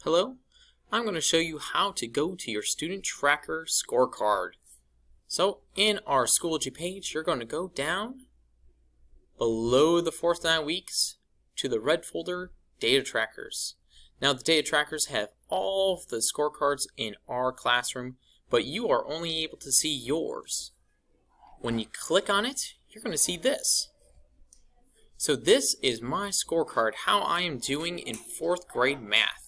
Hello, I'm going to show you how to go to your student tracker scorecard. So in our Schoology page, you're going to go down below the fourth 9 weeks to the red folder, Data Trackers. Now the data trackers have all of the scorecards in our classroom, but you are only able to see yours. When you click on it, you're going to see this. So this is my scorecard, how I am doing in 4th grade math.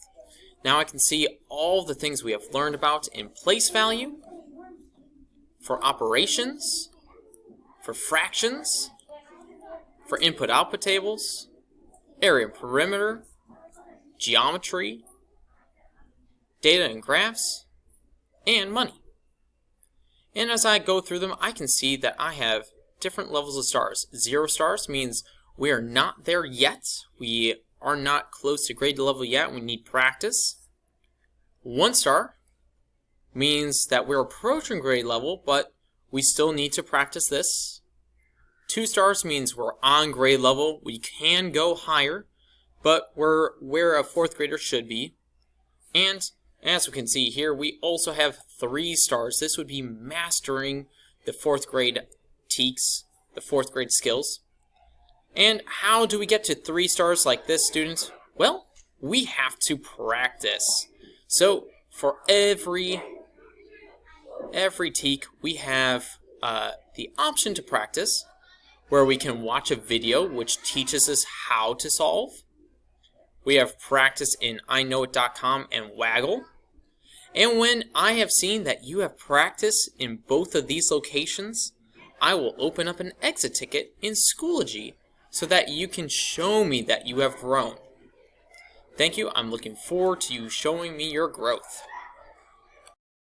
Now I can see all the things we have learned about in place value, for operations, for fractions, for input-output tables, area and perimeter, geometry, data and graphs, and money. And as I go through them, I can see that I have different levels of stars. 0 stars means we are not there yet. We are not close to grade level yet. We need practice. 1 star means that we're approaching grade level, but we still need to practice this. 2 stars means we're on grade level. We can go higher, but we're where a 4th grader should be. And as we can see here, we also have 3 stars. This would be mastering the 4th grade TEKS, the 4th grade skills. And how do we get to 3 stars like this, students? Well, we have to practice. So for every TEK, we have the option to practice, where we can watch a video which teaches us how to solve. We have practice in iknowit.com and Waggle. And when I have seen that you have practice in both of these locations, I will open up an exit ticket in Schoology so that you can show me that you have grown. Thank you. I'm looking forward to you showing me your growth.